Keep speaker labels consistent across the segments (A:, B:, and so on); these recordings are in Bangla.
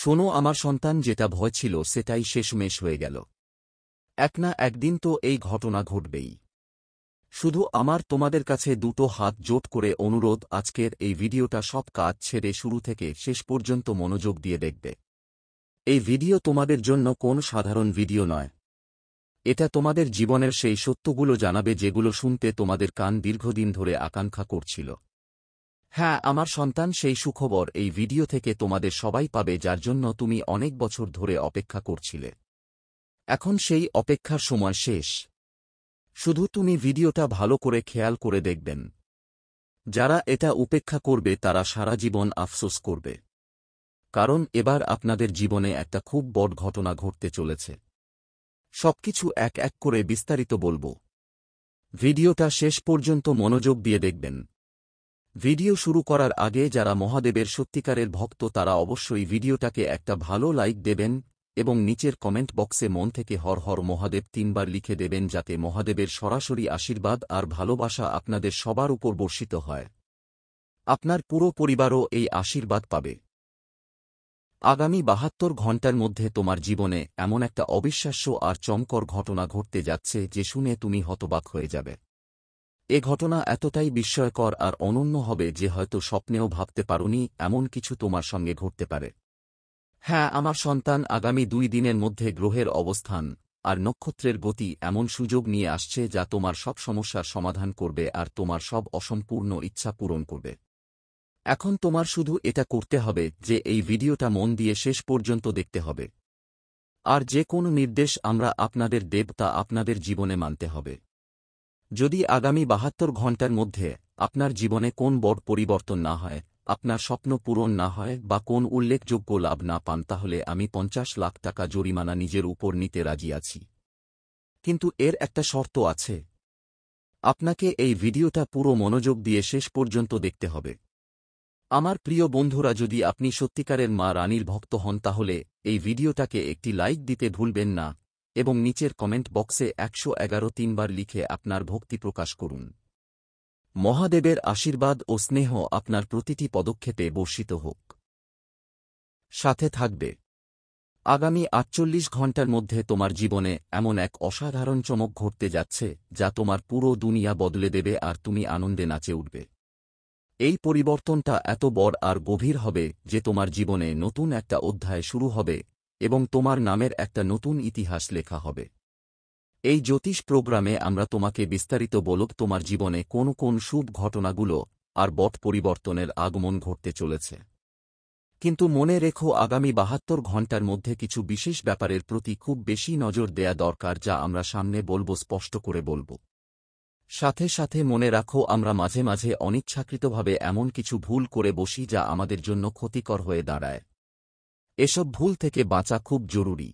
A: শোনো আমার সন্তান, যেটা ভয় ছিল সেটাই শেষমেশ হয়ে গেল। এক না একদিন তো এই ঘটনা ঘটবেই। শুধু আমার তোমাদের কাছে দুটো হাত জোট করে অনুরোধ, আজকের এই ভিডিওটা সব কাজ ছেড়ে শুরু থেকে শেষ পর্যন্ত মনোযোগ দিয়ে দেখবে। এই ভিডিও তোমাদের জন্য কোন সাধারণ ভিডিও নয়। এটা তোমাদের জীবনের সেই সত্যগুলো জানাবে যেগুলো শুনতে তোমাদের কান দীর্ঘদিন ধরে আকাঙ্ক্ষা করছিল। হ্যাঁ আমার সন্তান, সেই সুখবর এই ভিডিও থেকে তোমাদের সবাই পাবে যার জন্য তুমি অনেক বছর ধরে অপেক্ষা করছিলে। এখন সেই অপেক্ষার সময় শেষ। শুধু তুমি ভিডিওটা ভালো করে খেয়াল করে দেখবেন। যারা এটা উপেক্ষা করবে তারা সারা জীবন আফসোস করবে। কারণ এবার আপনাদের জীবনে একটা খুব বড় ঘটনা ঘটতে চলেছে। সবকিছু এক এক করে বিস্তারিত বলবো। ভিডিওটা শেষ পর্যন্ত মনোযোগ দিয়ে দেখবেন। ভিডিও শুরু করার আগে যারা মহাদেবের সত্যিকারের ভক্ত তারা অবশ্যই ভিডিওটাকে একটা ভালো লাইক দেবেন এবং নিচের কমেন্ট বক্সে মন থেকে হর হর মহাদেব 3 বার লিখে দেবেন, যাতে মহাদেবের সরাসরি আশীর্বাদ আর ভালোবাসা আপনাদের সবার উপর বর্ষিত হয়। আপনার পুরো পরিবারও এই আশীর্বাদ পাবে। আগামী 72 ঘণ্টার মধ্যে তোমার জীবনে এমন একটা অবিশ্বাস্য আর চমকর ঘটনা ঘটতে যাচ্ছে যে শুনে তুমি হতবাক হয়ে যাবে। এ ঘটনা এতটাই বিস্ময়কর আর অনন্য হবে যে হয়তো স্বপ্নেও ভাবতে পারোনি এমন কিছু তোমার সঙ্গে ঘটতে পারে। হ্যাঁ আমার সন্তান, আগামী 2 দিনের মধ্যে গ্রহের অবস্থান আর নক্ষত্রের গতি এমন সুযোগ নিয়ে আসছে যা তোমার সব সমস্যার সমাধান করবে আর তোমার সব অসম্পূর্ণ ইচ্ছা পূরণ করবে। এখন তোমার শুধু এটা করতে হবে যে এই ভিডিওটা মন দিয়ে শেষ পর্যন্ত দেখতে হবে। আর যে কোনো নির্দেশ আমরা আপনাদের দেব তা আপনাদের জীবনে মানতে হবে। যদি আগামী 72 ঘণ্টার মধ্যে আপনার জীবনে কোন বড় পরিবর্তন না হয়, আপনার স্বপ্ন পূরণ না হয় বা কোন উল্লেখযোগ্য লাভ না পান, তাহলে আমি 50 লাখ টাকা জরিমানা নিজের উপর নিতে রাজি আছি। কিন্তু এর একটা শর্ত আছে। আপনাকে এই ভিডিওটা পুরো মনোযোগ দিয়ে শেষ পর্যন্ত দেখতে হবে। আমার প্রিয় বন্ধুরা, যদি আপনি সত্যিকারের মা রানীর ভক্ত হন তাহলে এই ভিডিওটাকে একটি লাইক দিতে ভুলবেন না এবং নিচের কমেন্ট বক্সে 111 3 বার লিখে আপনার ভক্তি প্রকাশ করুন। মহাদেবের আশীর্বাদ ও স্নেহ আপনার প্রতিটি পদক্ষেপে বর্ষিত হোক। সাথে থাকবে। আগামী 48 ঘণ্টার মধ্যে তোমার জীবনে এমন এক অসাধারণ চমক ঘটতে যাচ্ছে যা তোমার পুরো দুনিয়া বদলে দেবে আর তুমি আনন্দে নাচে উঠবে। এই পরিবর্তনটা এত বড় আর গভীর হবে যে তোমার জীবনে নতুন একটা অধ্যায় শুরু হবে এবং তোমার নামের একটা নতুন ইতিহাস লেখা হবে। এই জ্যোতিষ প্রোগ্রামে আমরা তোমাকে বিস্তারিত বলব তোমার জীবনে কোন কোন শুভ ঘটনাগুলো আর বট পরিবর্তনের আগমন ঘটতে চলেছে। কিন্তু মনে রেখো, আগামী 72 ঘণ্টার মধ্যে কিছু বিশেষ ব্যাপারের প্রতি খুব বেশি নজর দেয়া দরকার, যা আমরা সামনে বলবো, স্পষ্ট করে বলবো। সাথে সাথে মনে রাখো, আমরা মাঝে মাঝে অনিচ্ছাকৃতভাবে এমন কিছু ভুল করে বসি যা আমাদের জন্য ক্ষতিকর হয়ে দাঁড়ায়। এসব ভুল থেকে বাঁচা খুব জরুরি,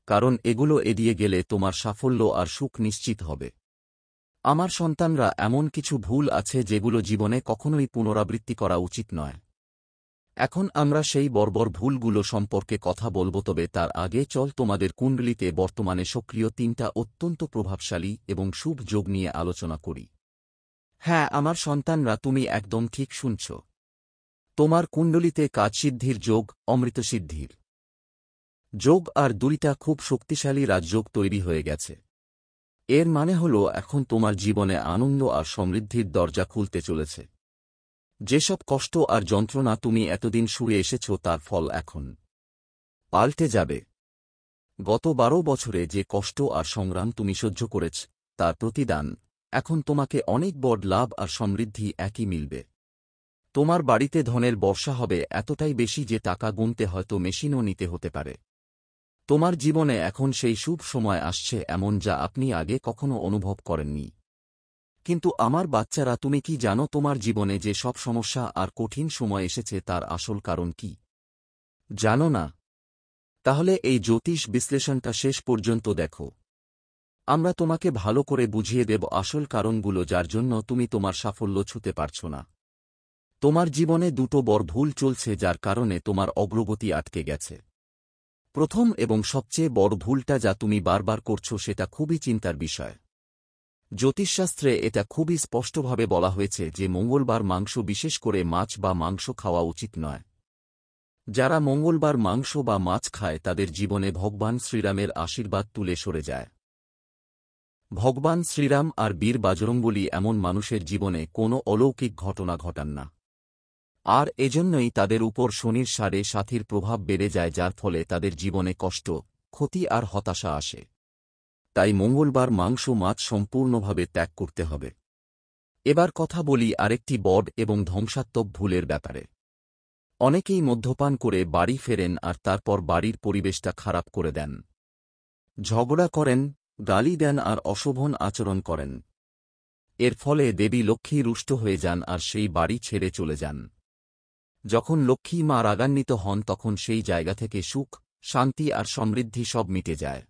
A: কারণ এগুলো এড়িয়ে গেলে তোমার সাফল্য আর সুখ নিশ্চিত হবে। আমার সন্তানরা, এমন কিছু ভুল আছে যেগুলো জীবনে কখনোই পুনরাবৃত্তি করা উচিত নয়। এখন আমরা সেই বর্বর ভুলগুলো সম্পর্কে কথা বলবো, তবে তার আগে চল তোমাদের কুণ্ডলিতে বর্তমানে সক্রিয় 3টা অত্যন্ত প্রভাবশালী এবং শুভ যোগ নিয়ে আলোচনা করি। হ্যাঁ আমার সন্তানরা, তুমি একদম ঠিক শুনছ। তোমার কুণ্ডলিতে কাজসিদ্ধির যোগ, অমৃতসিদ্ধির যোগ আর 2টা খুব শক্তিশালী রাজযোগ তৈরি হয়ে গেছে। এর মানে হল এখন তোমার জীবনে আনন্দ আর সমৃদ্ধির দরজা খুলতে চলেছে। যেসব কষ্ট আর যন্ত্রণা তুমি এতদিন শুয়ে এসেছ তার ফল এখন পাল্টে যাবে। গত 12 বছরে যে কষ্ট আর সংগ্রাম তুমি সহ্য করেছ তার প্রতিদান এখন তোমাকে অনেক বড় লাভ আর সমৃদ্ধি একই মিলবে। তোমার বাড়িতে ধনের বর্ষা হবে এতটাই বেশি যে টাকা গুনতে হয়তো মেশিনও নিতে হতে পারে। তোমার জীবনে এখন সেই শুভ সময় আসছে এমন যা আপনি আগে কখনো অনুভব করেননি। কিন্তু আমার বাচ্চারা, তুমি কি জানো তোমার জীবনে যে সব সমস্যা আর কঠিন সময় এসেছে তার আসল কারণ কি? জানো না? তাহলে এই জ্যোতিষ বিশ্লেষণটা শেষ পর্যন্ত দেখো। আমরা তোমাকে ভালো করে বুঝিয়ে দেব আসল কারণগুলো যার জন্য তুমি তোমার সাফল্য ছুঁতে পারছো না। তোমার জীবনে দুটো বড় ভুল চলছে যার কারণে তোমার অগ্রগতি আটকে গেছে। প্রথম এবং সবচেয়ে বড় ভুলটা যা তুমি বারবার করছো সেটা খুবই চিন্তার বিষয়। জ্যোতিষশাস্ত্রে এটা খুবই স্পষ্টভাবে বলা হয়েছে যে মঙ্গলবার মাংস, বিশেষ করে মাছ বা মাংস, খাওয়া উচিত নয়। যারা মঙ্গলবার মাংস বা মাছ খায় তাদের জীবনে ভগবান শ্রীরামের আশীর্বাদ তুলে সরে যায়। ভগবান শ্রীরাম আর বীর বজরংবলী এমন মানুষের জীবনে কোনো অলৌকিক ঘটনা ঘটান না। আর এজন্যই তাদের উপর শনির সাড়ে সাথীর প্রভাব বেড়ে যায়, যার ফলে তাদের জীবনে কষ্ট, ক্ষতি আর হতাশা আসে। তাই মঙ্গলবার মাংস মাছ সম্পূর্ণভাবে ত্যাগ করতে হবে। এবার কথা বলি আরেকটি বড় এবং ধ্বংসাত্মক ভুলের ব্যাপারে। অনেকেই মদ্যপান করে বাড়ি ফেরেন আর তারপর বাড়ির পরিবেশটা খারাপ করে দেন। ঝগড়া করেন, গালি দেন আর অশোভন আচরণ করেন। এর ফলে দেবী লক্ষ্মী রুষ্ট হয়ে যান আর সেই বাড়ি ছেড়ে চলে যান। যখন লক্ষ্মী মা রাগান্বিত হন তখন সেই জায়গা থেকে সুখ, শান্তি আর সমৃদ্ধি সব মিটে যায়।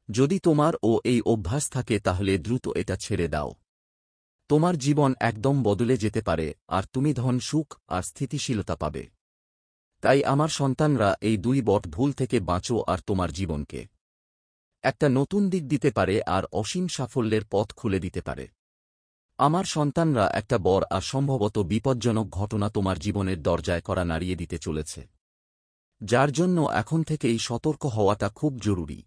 A: যদি তোমার এই অভ্যাস থাকে তাহলে দ্রুত এটা ছেড়ে দাও। তোমার জীবন একদম বদলে যেতে পারে আর তুমি ধন, সুখ আর স্থিতিশীলতা পাবে। তাই আমার সন্তানরা, এই দুই বড় ভুল থেকে বাঁচো আর তোমার জীবনকে একটা নতুন দিক দিতে পারে আর অসীম সাফল্যের পথ খুলে দিতে পারে। আমার সন্তানরা, একটা বড় আর সম্ভবত বিপজ্জনক ঘটনা তোমার জীবনের দরজায় কড়া নাড়িয়ে দিতে চলেছে, যার জন্য এখন থেকেই সতর্ক হওয়াটা খুব জরুরি।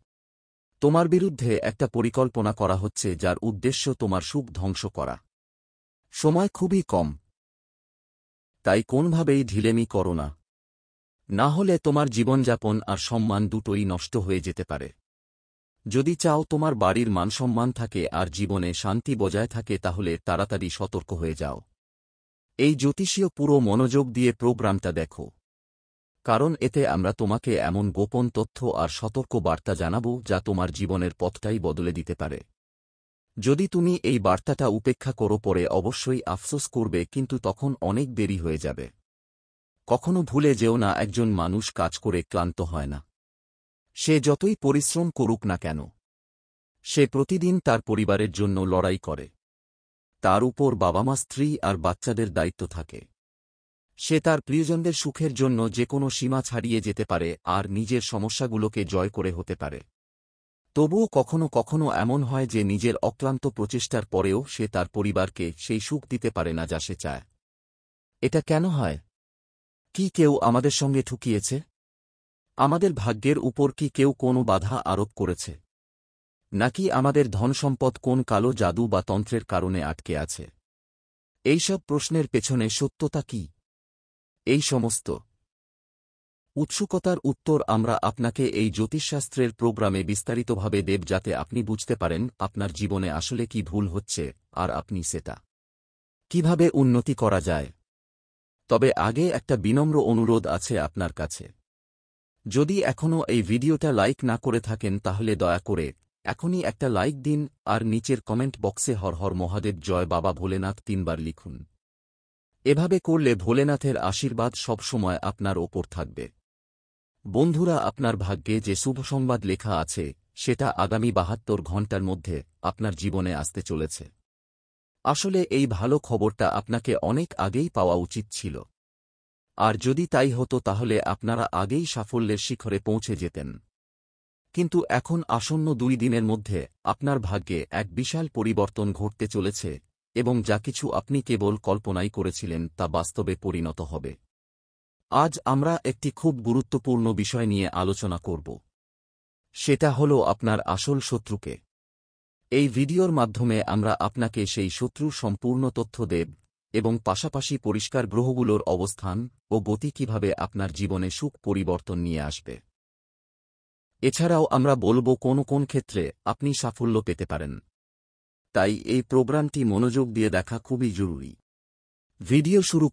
A: তোমার বিরুদ্ধে একটা পরিকল্পনা করা হচ্ছে যার উদ্দেশ্য তোমার সুখ ধ্বংস করা। সময় খুবই কম, তাই কোনভাবেই ঢিলেমি করো না, না হলে তোমার জীবনযাপন আর সম্মান দুটোই নষ্ট হয়ে যেতে পারে। যদি চাও তোমার বাড়ির মানসম্মান থাকে আর জীবনে শান্তি বজায় থাকে তাহলে তাড়াতাড়ি সতর্ক হয়ে যাও। এই জ্যোতিষীয় পুরো মনোযোগ দিয়ে প্রোগ্রামটা দেখো, কারণ এতে আমরা তোমাকে এমন গোপন তথ্য আর সতর্ক বার্তা জানাব যা তোমার জীবনের পথটাই বদলে দিতে পারে। যদি তুমি এই বার্তাটা উপেক্ষা করো পরে অবশ্যই আফসোস করবে, কিন্তু তখন অনেক দেরি হয়ে যাবে। কখনো ভুলে যেও না, একজন মানুষ কাজ করে ক্লান্ত হয় না। সে যতই পরিশ্রম করুক না কেন, সে প্রতিদিন তার পরিবারের জন্য লড়াই করে। তার উপর বাবা মা, স্ত্রী আর বাচ্চাদের দায়িত্ব থাকে। সে তার প্রিয়জনদের সুখের জন্য যে কোনো সীমা ছাড়িয়ে যেতে পারে আর নিজের সমস্যাগুলোকে জয় করে হতে পারে। তবুও কখনো কখনো এমন হয় যে নিজের অক্লান্ত প্রচেষ্টার পরেও সে তার পরিবারকে সেই সুখ দিতে পারে না যা সে চায়। এটা কেন হয়? কি কেউ আমাদের সঙ্গে ঠুকিয়েছে? আমাদের ভাগ্যের উপর কি কেউ কোনো বাধা আরোপ করেছে? নাকি আমাদের ধনসম্পদ কোন কালো জাদু বা তন্ত্রের কারণে আটকে আছে? এইসব প্রশ্নের পেছনে সত্যতা কি? এই সমস্ত উৎসুকতার উত্তর আমরা আপনাকে এই জ্যোতিষশাস্ত্রের প্রোগ্রামে বিস্তারিতভাবে দেব, যাতে আপনি বুঝতে পারেন আপনার জীবনে আসলে কি ভুল হচ্ছে আর আপনি সেটা কিভাবে উন্নতি করা যায়। তবে আগে একটা বিনম্র অনুরোধ আছে আপনার কাছে। যদি এখনও এই ভিডিওটা লাইক না করে থাকেন তাহলে দয়া করে এখনই একটা লাইক দিন আর নিচের কমেন্ট বক্সে হর হর মহাদেব, জয় বাবা ভোলেনাথ 3 বার লিখুন। এভাবে করলে ভোলেনাথের আশীর্বাদ সবসময় আপনার ওপর থাকবে। বন্ধুরা, আপনার ভাগ্যে যে শুভ সংবাদ লেখা আছে সেটা আগামী 72 ঘণ্টার মধ্যে আপনার জীবনে আসতে চলেছে। আসলে এই ভালো খবরটা আপনাকে অনেক আগেই পাওয়া উচিত ছিল। আর যদি তাই হতো তাহলে আপনারা আগেই সাফল্যের শিখরে পৌঁছে যেতেন। কিন্তু এখন আসন্ন 2 দিনের মধ্যে আপনার ভাগ্যে এক বিশাল পরিবর্তন ঘটতে চলেছে এবং যা কিছু আপনি কেবল কল্পনাই করেছিলেন তা বাস্তবে পরিণত হবে। আজ আমরা একটি খুব গুরুত্বপূর্ণ বিষয় নিয়ে আলোচনা করব। সেটা হল আপনার আসল শত্রুকে। এই ভিডিওর মাধ্যমে আমরা আপনাকে সেই শত্রুর সম্পূর্ণ তথ্য দেব এবং পাশাপাশি পরিষ্কার গ্রহগুলোর অবস্থান ও গতি কিভাবে আপনার জীবনে সুখ পরিবর্তন নিয়ে আসবে। এছাড়াও আমরা বলব কোন কোন ক্ষেত্রে আপনি সাফল্য পেতে পারেন। তাই এই প্রোগ্রামটি মনোযোগ দিয়ে দেখা খুবই জরুরি। ভিডিও শুরু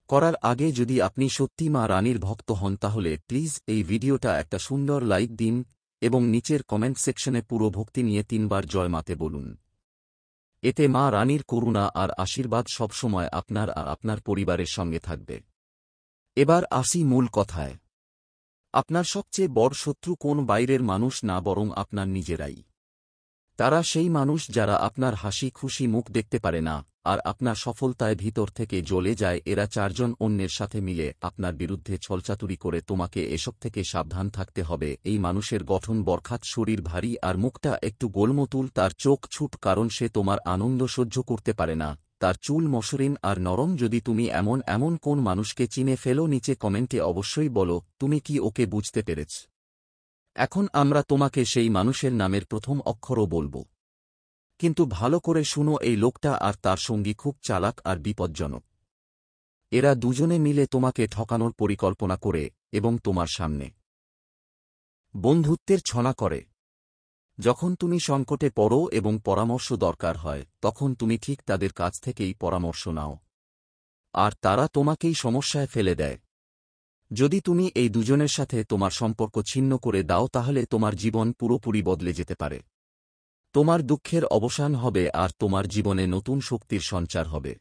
A: করার আগে যদি আপনি সত্যি মা রানীর ভক্ত হন তাহলে প্লিজ এই ভিডিওটা একটা সুন্দর লাইক দিন এবং নিচের কমেন্ট সেকশনে পুরো ভক্তি নিয়ে 3 বার জয় মাতে বলুন। এতে মা রানীর করুণা আর আশীর্বাদ সবসময় আপনার আর আপনার পরিবারের সঙ্গে থাকবে। এবার আসি মূল কথায়। আপনার সবচেয়ে বড় শত্রু কোন বাইরের মানুষ না, বরং আপনার নিজেরাই। তারা সেই মানুষ যারা আপনার হাসি খুশি মুখ দেখতে পারে না আর আপনার সফলতায় ভিতর থেকে জ্বলে যায়। এরা 4 জন অন্যের সাথে মিলে আপনার বিরুদ্ধে ছলচাতুরি করে। তোমাকে এসব থেকে সাবধান থাকতে হবে। এই মানুষের গঠন বরখাত, শরীর ভারী আর মুখটা একটু গোলমতুল। তার চোখ ছুট, কারণ সে তোমার আনন্দ সহ্য করতে পারে না তার চুল মসৃণ আর নরম। যদি তুমি এমন কোন মানুষকে চিনে ফেলো, নিচে কমেন্টে অবশ্যই বলো তুমি কি ওকে বুঝতে পেরেছ। এখন আমরা তোমাকে সেই মানুষের নামের প্রথম অক্ষরও বলবো। কিন্তু ভালো করে শুনো, এই লোকটা আর তার সঙ্গী খুব চালাক আর বিপজ্জনক। এরা দুজনে মিলে তোমাকে ঠকানোর পরিকল্পনা করে এবং তোমার সামনে বন্ধুত্বের ছনা করে। যখন তুমি সংকটে পড়ো এবং পরামর্শ দরকার হয়, তখন তুমি ঠিক তাদের কাছ থেকেই পরামর্শ নাও, আর তারা তোমাকেই সমস্যায় ফেলে দেয়। যদি তুমি এই দুজনের সাথে তোমার সম্পর্ক ছিন্ন করে দাও, তাহলে তোমার জীবন পুরোপুরি বদলে যেতে পারে। তোমার দুঃখের অবসান হবে আর তোমার জীবনে নতুন শক্তির সঞ্চার হবে।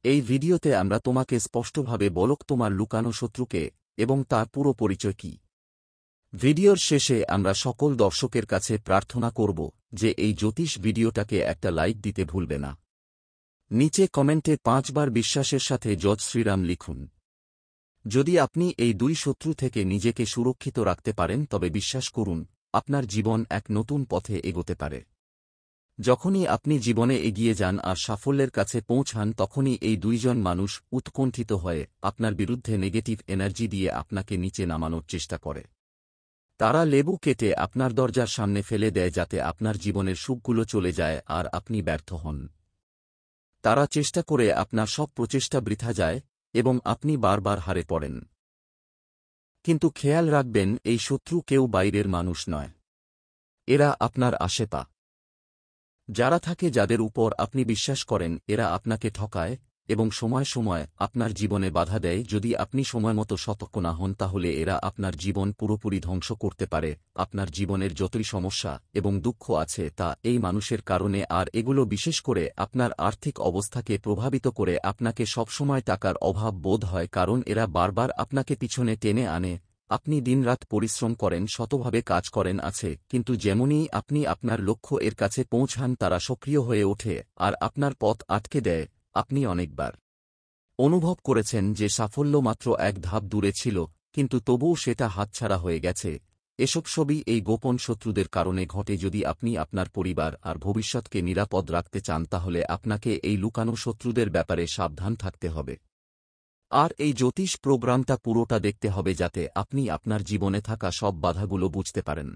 A: এই ভিডিওতে আমরা তোমাকে স্পষ্টভাবে বলক তোমার লুকানো শত্রুকে এবং তার পুরো পরিচয় কি। ভিডিওর শেষে আমরা সকল দর্শকের কাছে প্রার্থনা করব যে এই জ্যোতিষ ভিডিওটাকে একটা লাইক দিতে ভুলবে না। নিচে কমেন্টে 5 বার বিশ্বাসের সাথে জয় শ্রীরাম লিখুন। যদি আপনি এই দুই শত্রু থেকে নিজেকে সুরক্ষিত রাখতে পারেন, তবে বিশ্বাস করুন আপনার জীবন এক নতুন পথে এগোতে পারে। যখনই আপনি জীবনে এগিয়ে যান আর সাফল্যের কাছে পৌঁছান, তখনই এই দুইজন মানুষ উৎকণ্ঠিত হয়ে আপনার বিরুদ্ধে নেগেটিভ এনার্জি দিয়ে আপনাকে নিচে নামানোর চেষ্টা করে। তারা লেবু কেটে আপনার দরজার সামনে ফেলে দেয় যাতে আপনার জীবনের সুখগুলো চলে যায় আর আপনি ব্যর্থ হন। তারা চেষ্টা করে আপনার সব প্রচেষ্টা বৃথা যায় এবং আপনি বারবার হারে পড়েন। কিন্তু খেয়াল রাখবেন, এই শত্রু কেউ বাইরের মানুষ নয়। এরা আপনার আশেপা যারা থাকে, যাদের উপর আপনি বিশ্বাস করেন, এরা আপনাকে ঠকায় এবং সময় সময় আপনার জীবনে বাধা দেয়। যদি আপনি সময়মতো সতর্ক না হন, তাহলে এরা আপনার জীবন পুরোপুরি ধ্বংস করতে পারে। আপনার জীবনের যতই সমস্যা এবং দুঃখ আছে তা এই মানুষের কারণে, আর এগুলো বিশেষ করে আপনার আর্থিক অবস্থাকে প্রভাবিত করে। আপনাকে সবসময় টাকার অভাব বোধ হয়, কারণ এরা বারবার আপনাকে পিছনে টেনে আনে। আপনি দিনরাত পরিশ্রম করেন, শতভাবে কাজ করেন আছে, কিন্তু যেমনই আপনি আপনার লক্ষ্য এর কাছে পৌঁছান, তারা সক্রিয় হয়ে ওঠে আর আপনার পথ আটকে দেয়। আপনি অনেকবার অনুভব করেছেন যে সাফল্য মাত্র এক ধাপ দূরে ছিল, কিন্তু তবুও সেটা হাতছাড়া হয়ে গেছে। এসব সবই এই গোপন শত্রুদের কারণে ঘটে। যদি আপনি আপনার পরিবার আর ভবিষ্যৎকে নিরাপদ রাখতে চান, তাহলে আপনাকে এই লুকানো শত্রুদের ব্যাপারে সাবধান থাকতে হবে। আর এই জ্যোতিষ প্রোগ্রামটা পুরোটা দেখতে হবে, যাতে আপনি আপনার জীবনে থাকা সব বাধাগুলো বুঝতে পারেন।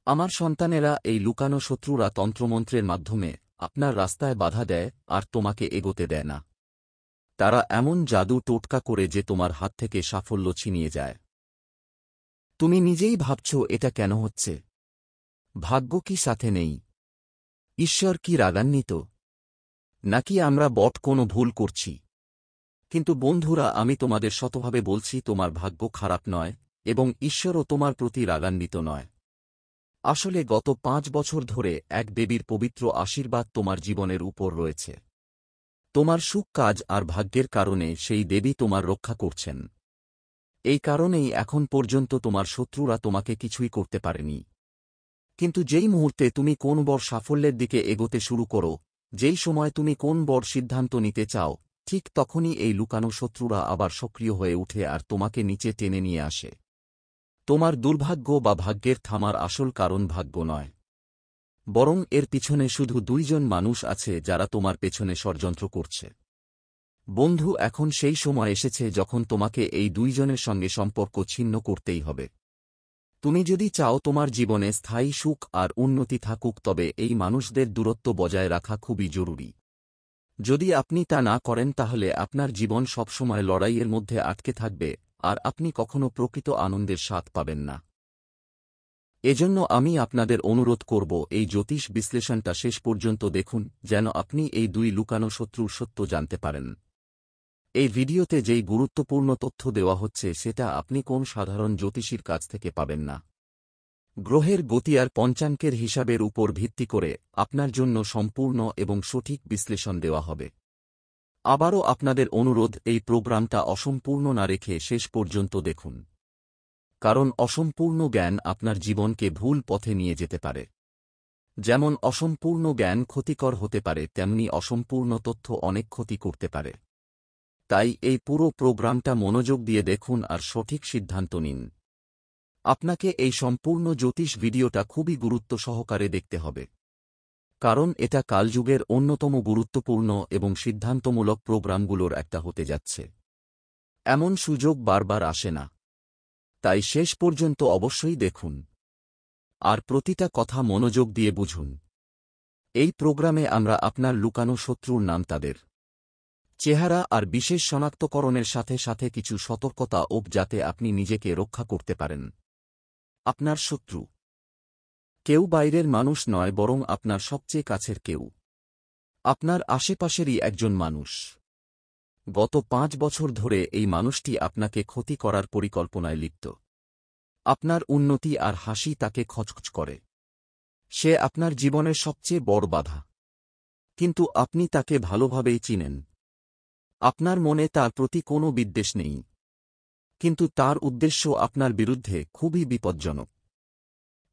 A: আমার সন্তানেরা, এই লুকানো শত্রুরা তন্ত্রমন্ত্রের মাধ্যমে আপনার রাস্তায় বাধা দেয় আর তোমাকে এগোতে দেয় না। তারা এমন জাদু টোটকা করে যে তোমার হাত থেকে সাফল্য ছিনিয়ে যায়। তুমি নিজেই ভাবছ এটা কেন হচ্ছে? ভাগ্য কি সাথে নেই? ঈশ্বর কি রাগান্বিত? নাকি আমরা বট কোনো ভুল করছি? কিন্তু বন্ধুরা, আমি তোমাদের শতভাবে বলছি, তোমার ভাগ্য খারাপ নয় এবং ঈশ্বরও তোমার প্রতি রাগান্বিত নয়। আসলে গত 5 বছর ধরে এক দেবীর পবিত্র আশীর্বাদ তোমার জীবনের উপর রয়েছে। তোমার সুখ, কাজ আর ভাগ্যের কারণে সেই দেবী তোমার রক্ষা করছেন। এই কারণেই এখন পর্যন্ত তোমার শত্রুরা তোমাকে কিছুই করতে পারেনি। কিন্তু যেই মুহূর্তে তুমি কোন বড় সাফল্যের দিকে এগোতে শুরু করো, যেই সময় তুমি কোন বড় সিদ্ধান্ত নিতে চাও, ঠিক তখনই এই লুকানো শত্রুরা আবার সক্রিয় হয়ে উঠে আর তোমাকে নিচে টেনে নিয়ে আসে। তোমার দুর্ভাগ্য বা ভাগ্যের থামার আসল কারণ ভাগ্য নয়, বরং এর পিছনে শুধু 2 জন মানুষ আছে যারা তোমার পেছনে ষড়যন্ত্র করছে। বন্ধু, এখন সেই সময় এসেছে যখন তোমাকে এই 2 জনের সঙ্গে সম্পর্ক ছিন্ন করতেই হবে। তুমি যদি চাও তোমার জীবনে স্থায়ী সুখ আর উন্নতি থাকুক, তবে এই মানুষদের দূরত্ব বজায় রাখা খুবই জরুরি। যদি আপনি তা না করেন, তাহলে আপনার জীবন সবসময় লড়াইয়ের মধ্যে আটকে থাকবে আর আপনি কখনো প্রকৃত আনন্দের স্বাদ পাবেন না। এজন্য আমি আপনাদের অনুরোধ করব, এই জ্যোতিষ বিশ্লেষণটা শেষ পর্যন্ত দেখুন, যেন আপনি এই 2 লুকানো শত্রুর সত্য জানতে পারেন। এই ভিডিওতে যেই গুরুত্বপূর্ণ তথ্য দেওয়া হচ্ছে, সেটা আপনি কোন সাধারণ জ্যোতিষীর কাছ থেকে পাবেন না। গ্রহের গতি আর পঞ্চাঙ্গের হিসাবের উপর ভিত্তি করে আপনার জন্য সম্পূর্ণ এবং সঠিক বিশ্লেষণ দেওয়া হবে। আবারও আপনাদের অনুরোধ, এই প্রোগ্রামটা অসম্পূর্ণ না রেখে শেষ পর্যন্ত দেখুন, কারণ অসম্পূর্ণ জ্ঞান আপনার জীবনকে ভুল পথে নিয়ে যেতে পারে। যেমন অসম্পূর্ণ জ্ঞান ক্ষতিকর হতে পারে, তেমনি অসম্পূর্ণ তথ্য অনেক ক্ষতি করতে পারে। তাই এই পুরো প্রোগ্রামটা মনোযোগ দিয়ে দেখুন আর সঠিক সিদ্ধান্ত নিন। আপনাকে এই সম্পূর্ণ জ্যোতিষ ভিডিওটা খুবই গুরুত্ব সহকারে দেখতে হবে। কারণ এটা কালযুগের অন্যতম গুরুত্বপূর্ণ এবং সিদ্ধান্তমূলক প্রোগ্রামগুলোর একটা হতে যাচ্ছে। এমন সুযোগ বারবার আসে না, তাই শেষ পর্যন্ত অবশ্যই দেখুন আর প্রতিটা কথা মনোযোগ দিয়ে বুঝুন। এই প্রোগ্রামে আমরা আপনার লুকানো শত্রুর নাম, তাদের চেহারা আর বিশেষ শনাক্তকরণের সাথে সাথে কিছু সতর্কতা যাতে আপনি নিজেকে রক্ষা করতে পারেন। আপনার শত্রু কেউ বাইরের মানুষ নয়, বরং আপনার সবচেয়ে কাছের কেউ, আপনার আশেপাশেরই একজন মানুষ। গত 5 বছর ধরে এই মানুষটি আপনাকে ক্ষতি করার পরিকল্পনায় লিপ্ত। আপনার উন্নতি আর হাসি তাকে খচখচ করে। সে আপনার জীবনের সবচেয়ে বড় বাধা। কিন্তু আপনি তাকে ভালোভাবেই চিনেন। আপনার মনে তার প্রতি কোনো বিদ্বেষ নেই, কিন্তু তার উদ্দেশ্য আপনার বিরুদ্ধে খুবই বিপজ্জনক।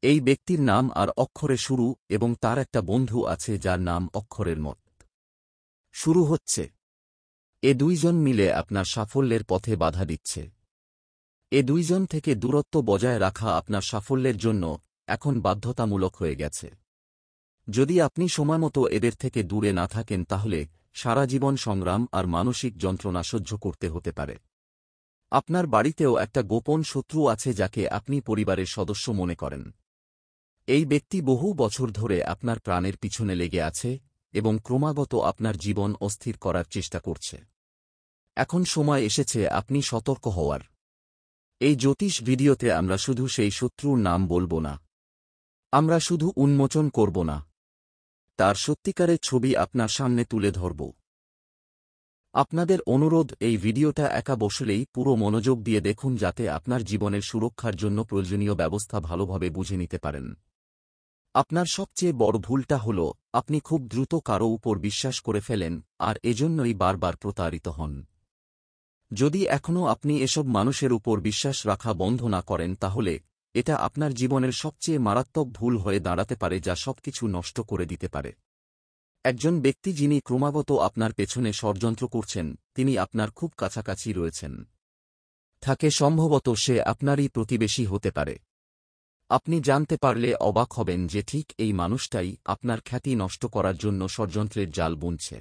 A: এই ব্যক্তির নাম আর অক্ষরে শুরু এবং তার একটা বন্ধু আছে যার নাম অক্ষরের মত শুরু হচ্ছে। এ দুইজন মিলে আপনার সাফল্যের পথে বাধা দিচ্ছে। এ দুইজন থেকে দূরত্ব বজায় রাখা আপনার সাফল্যের জন্য এখন বাধ্যতামূলক হয়ে গেছে। যদি আপনি সময়মতো এদের থেকে দূরে না থাকেন তাহলে সারা জীবন সংগ্রাম আর মানসিক যন্ত্রণা সহ্য করতে হতে পারে। আপনার বাড়িতেও একটা গোপন শত্রু আছে যাকে আপনি পরিবারের সদস্য মনে করেন। এই ব্যক্তি বহু বছর ধরে আপনার প্রাণের পিছনে লেগে আছে এবং ক্রমাগত আপনার জীবন অস্থির করার চেষ্টা করছে। এখন সময় এসেছে আপনি সতর্ক হওয়ার। এই জ্যোতিষ ভিডিওতে আমরা শুধু সেই শত্রুর নাম বলবো না, আমরা শুধু উন্মোচন করব না, তার সত্যিকারের ছবি আপনার সামনে তুলে ধরব। আপনাদের অনুরোধ, এই ভিডিওটা একা বসলেই পুরো মনোযোগ দিয়ে দেখুন যাতে আপনার জীবনের সুরক্ষার জন্য প্রয়োজনীয় ব্যবস্থা ভালোভাবে বুঝে নিতে পারেন। আপনার সবচেয়ে বড় ভুলটা হল আপনি খুব দ্রুত কারও উপর বিশ্বাস করে ফেলেন আর এজন্যই বারবার প্রতারিত হন। যদি এখনও আপনি এসব মানুষের উপর বিশ্বাস রাখা বন্ধ না করেন তাহলে এটা আপনার জীবনের সবচেয়ে মারাত্মক ভুল হয়ে দাঁড়াতে পারে, যা সবকিছু নষ্ট করে দিতে পারে। একজন ব্যক্তি যিনি ক্রমাগত আপনার পেছনে ষড়যন্ত্র করছেন, তিনি আপনার খুব কাছাকাছি রয়েছেন। থাকে সম্ভবত সে আপনারই প্রতিবেশী হতে পারে। আপনি জানতে পারলে অবাক হবেন যে ঠিক এই মানুষটাই আপনার খ্যাতি নষ্ট করার জন্য ষড়যন্ত্রের জাল বুনছে।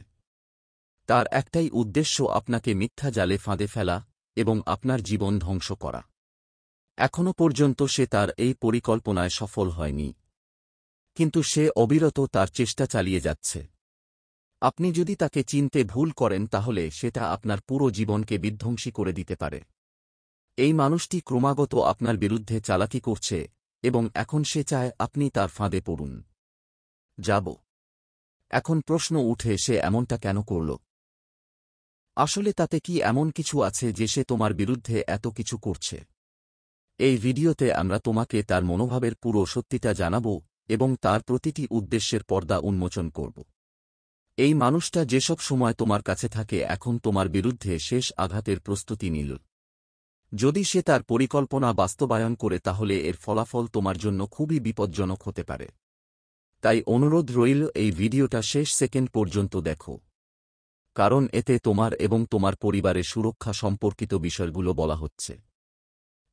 A: তার একটাই উদ্দেশ্য, আপনাকে মিথ্যা জালে ফাঁদে ফেলা এবং আপনার জীবন ধ্বংস করা। এখনও পর্যন্ত সে তার এই পরিকল্পনায় সফল হয়নি, কিন্তু সে অবিরত তার চেষ্টা চালিয়ে যাচ্ছে। আপনি যদি তাকে চিনতে ভুল করেন তাহলে সেটা আপনার পুরো জীবনকে বিধ্বংসী করে দিতে পারে। এই মানুষটি ক্রমাগত আপনার বিরুদ্ধে চালাকি করছে এবং এখন সে চায় আপনি তার ফাঁদে পড়ুন। এখন প্রশ্ন উঠে, সে এমনটা কেন করল? আসলে তাতে কি এমন কিছু আছে যে সে তোমার বিরুদ্ধে এত কিছু করছে? এই ভিডিওতে আমরা তোমাকে তার মনোভাবের পুরো সত্যিটা জানাব এবং তার প্রতিটি উদ্দেশ্যের পর্দা উন্মোচন করব। এই মানুষটা যেসব সময় তোমার কাছে থাকে এখন তোমার বিরুদ্ধে শেষ আঘাতের প্রস্তুতি নিল। যদি সে তার পরিকল্পনা বাস্তবায়ন করে তাহলে এর ফলাফল তোমার জন্য খুবই বিপজ্জনক হতে পারে। তাই অনুরোধ রইল, এই ভিডিওটা শেষ সেকেন্ড পর্যন্ত দেখো, কারণ এতে তোমার এবং তোমার পরিবারের সুরক্ষা সম্পর্কিত বিষয়গুলো বলা হচ্ছে।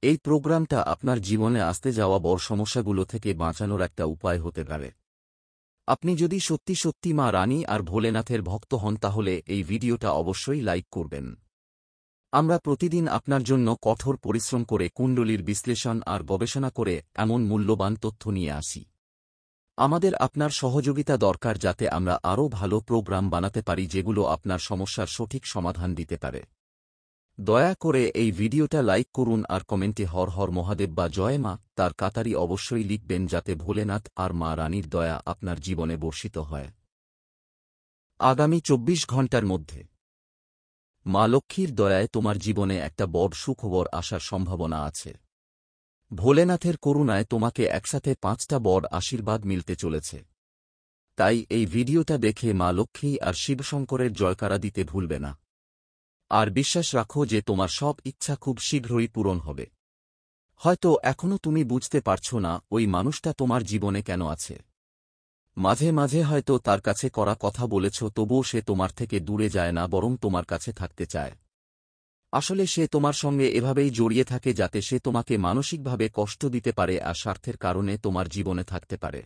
A: এই প্রোগ্রামটা আপনার জীবনে আসতে যাওয়া বড় সমস্যাগুলো থেকে বাঁচানোর একটা উপায় হতে পারে। আপনি যদি সত্যি সত্যি মা রানী আর ভোলেনাথের ভক্ত হন তাহলে এই ভিডিওটা অবশ্যই লাইক করবেন। আমরা প্রতিদিন আপনার জন্য কঠোর পরিশ্রম করে কুণ্ডলীর বিশ্লেষণ আর গবেষণা করে এমন মূল্যবান তথ্য নিয়ে আসি। আমাদের আপনার সহযোগিতা দরকার যাতে আমরা আরও ভালো প্রোগ্রাম বানাতে পারি যেগুলো আপনার সমস্যার সঠিক সমাধান দিতে পারে। দয়া করে এই ভিডিওটা লাইক করুন আর কমেন্টে হর হর মহাদেব বা জয় মা তার কাতারি অবশ্যই লিখবেন যাতে ভোলেনাথ আর মা রানীর দয়া আপনার জীবনে বর্ষিত হয়। আগামী 24 ঘণ্টার মধ্যে মা লক্ষ্মীর দয়ায় তোমার জীবনে একটা বড় সুখবর আসার সম্ভাবনা আছে। ভোলেনাথের করুণায় তোমাকে একসাথে 5টা বড় আশীর্বাদ মিলতে চলেছে। তাই এই ভিডিওটা দেখে মা লক্ষ্মী আর শিবশঙ্করের জয়কারা দিতে ভুলবে না। আর বিশ্বাস রাখো যে তোমার সব ইচ্ছা খুব শীঘ্রই পূরণ হবে। হয়তো এখনও তুমি বুঝতে পারছো না ওই মানুষটা তোমার জীবনে কেন আছে। মাঝে মাঝে হয়তো তার কাছে করা কথা বলেছ, তবুও সে তোমার থেকে দূরে যায় না, বরং তোমার কাছে থাকতে চায়। আসলে সে তোমার সঙ্গে এভাবেই জড়িয়ে থাকে যাতে সে তোমাকে মানসিকভাবে কষ্ট দিতে পারে আর স্বার্থের কারণে তোমার জীবনে থাকতে পারে।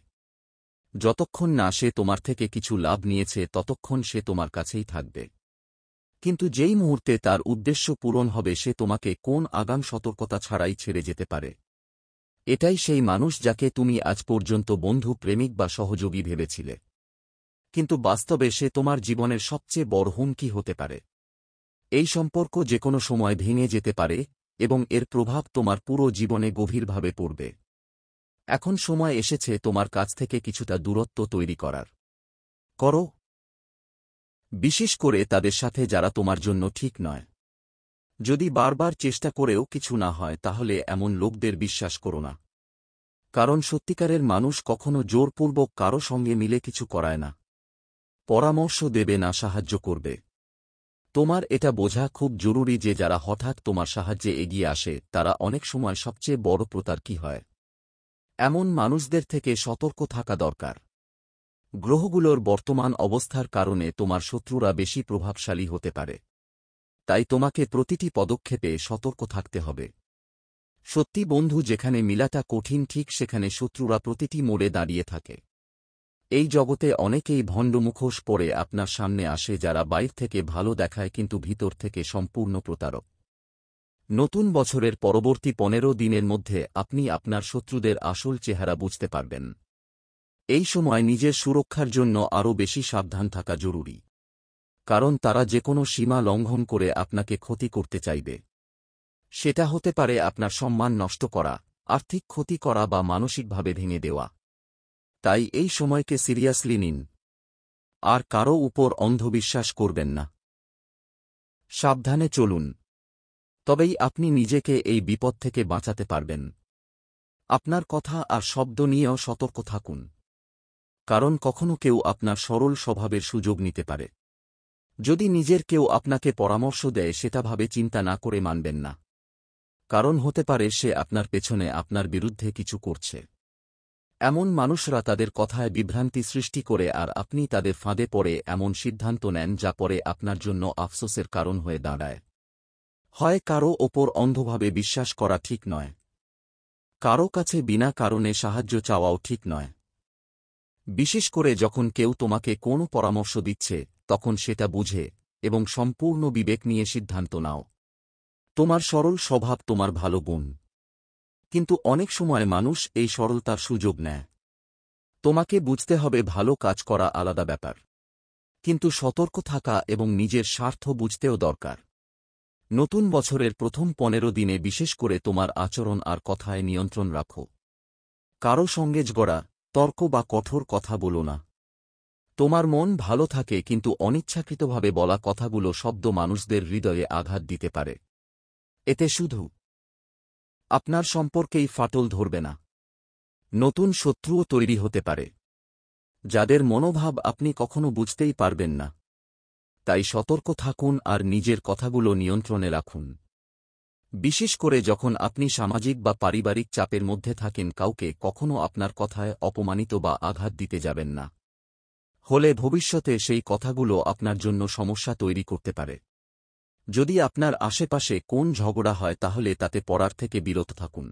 A: যতক্ষণ না সে তোমার থেকে কিছু লাভ নিয়েছে ততক্ষণ সে তোমার কাছেই থাকবে। কিন্তু যেই মুহূর্তে তার উদ্দেশ্য পূরণ হবে সে তোমাকে কোন আগাম সতর্কতা ছাড়াই ছেড়ে যেতে পারে। এটাই সেই মানুষ যাকে তুমি আজ পর্যন্ত বন্ধু, প্রেমিক বা সহযোগী ভেবেছিলে, কিন্তু বাস্তবে সে তোমার জীবনের সবচেয়ে বড় হুমকি হতে পারে। এই সম্পর্ক যেকোনো সময় ভেঙে যেতে পারে এবং এর প্রভাব তোমার পুরো জীবনে গভীরভাবে পড়বে। এখন সময় এসেছে তোমার কাছ থেকে কিছুটা দূরত্ব তৈরি করো, বিশেষ করে তাদের সাথে যারা তোমার জন্য ঠিক নয়। যদি বারবার চেষ্টা করেও কিছু না হয় তাহলে এমন লোকদের বিশ্বাস করো না, কারণ সত্যিকারের মানুষ কখনো জোরপূর্বক কারো সঙ্গে মিলে কিছু করায় না, পরামর্শ দেবে না, সাহায্য করবে। তোমার এটা বোঝা খুব জরুরি যে যারা হঠাৎ তোমার সাহায্যে এগিয়ে আসে তারা অনেক সময় সবচেয়ে বড় প্রতারক হয়। এমন মানুষদের থেকে সতর্ক থাকা দরকার। গ্রহগুলোর বর্তমান অবস্থার কারণে তোমার শত্রুরা বেশি প্রভাবশালী হতে পারে, তাই তোমাকে প্রতিটি পদক্ষেপে সতর্ক থাকতে হবে। সত্যি বন্ধু যেখানে মিলাটা কঠিন ঠিক সেখানে শত্রুরা প্রতিটি মোড়ে দাঁড়িয়ে থাকে। এই জগতে অনেকেই ভণ্ড মুখোশ পরে আপনার সামনে আসে যারা বাইর থেকে ভালো দেখায় কিন্তু ভিতর থেকে সম্পূর্ণ প্রতারক। নতুন বছরের পরবর্তী 15 দিনের মধ্যে আপনি আপনার শত্রুদের আসল চেহারা বুঝতে পারবেন। এই সময় নিজের সুরক্ষার জন্য আরও বেশি সাবধান থাকা জরুরি, কারণ তারা যেকোনো সীমা লঙ্ঘন করে আপনাকে ক্ষতি করতে চাইবে। সেটা হতে পারে আপনার সম্মান নষ্ট করা, আর্থিক ক্ষতি করা বা মানসিকভাবে ভেঙে দেওয়া। তাই এই সময়কে সিরিয়াসলি নিন, আর কারও উপর অন্ধবিশ্বাস করবেন না। সাবধানে চলুন, তবেই আপনি নিজেকে এই বিপদ থেকে বাঁচাতে পারবেন। আপনার কথা আর শব্দ নিয়েও সতর্ক থাকুন, কারণ কখনো কেউ আপনার সরল স্বভাবের সুযোগ নিতে পারে। যদি নিজের কেউ আপনাকে পরামর্শ দেয় সেটা ভাবে চিন্তা না করে মানবেন না, কারণ হতে পারে সে আপনার পেছনে আপনার বিরুদ্ধে কিছু করছে। এমন মানুষরা তাদের কথায় বিভ্রান্তি সৃষ্টি করে আর আপনি তাদের ফাঁদে পড়ে এমন সিদ্ধান্ত নেন যা পরে আপনার জন্য আফসোসের কারণ হয়ে দাঁড়ায়। হয় কারও ওপর অন্ধভাবে বিশ্বাস করা ঠিক নয়, কারও কাছে বিনা কারণে সাহায্য চাওয়াও ঠিক নয়। বিশেষ করে যখন কেউ তোমাকে কোনো পরামর্শ দিচ্ছে তখন সেটা বুঝে এবং সম্পূর্ণ বিবেক নিয়ে সিদ্ধান্ত নাও। তোমার সরল স্বভাব তোমার ভালো গুণ, কিন্তু অনেক সময় মানুষ এই সরলতার সুযোগ নেয়। তোমাকে বুঝতে হবে ভালো কাজ করা আলাদা ব্যাপার, কিন্তু সতর্ক থাকা এবং নিজের স্বার্থ বুঝতেও দরকার। নতুন বছরের প্রথম 15 দিনে বিশেষ করে তোমার আচরণ আর কথায় নিয়ন্ত্রণ রাখো। কারো সঙ্গে ঝগড়া, তর্ক বা কঠোর কথা বলো না। তোমার মন ভালো থাকে কিন্তু অনিচ্ছাকৃতভাবে বলা কথাগুলো শব্দ মানুষদের হৃদয়ে আঘাত দিতে পারে। এতে শুধু আপনার সম্পর্কেই ফাটল ধরবে না, নতুন শত্রুও তৈরি হতে পারে, যাদের মনোভাব আপনি কখনো বুঝতেই পারবেন না। তাই সতর্ক থাকুন আর নিজের কথাগুলো নিয়ন্ত্রণে রাখুন। বিশেষ করে যখন আপনি সামাজিক বা পারিবারিক চাপের মধ্যে থাকেন কাউকে কখনো আপনার কথায় অপমানিত বা আঘাত দিতে যাবেন না, হলে ভবিষ্যতে সেই কথাগুলো আপনার জন্য সমস্যা তৈরি করতে পারে। যদি আপনার আশেপাশে কোন ঝগড়া হয় তাহলে তাতে পড়ার থেকে বিরত থাকুন,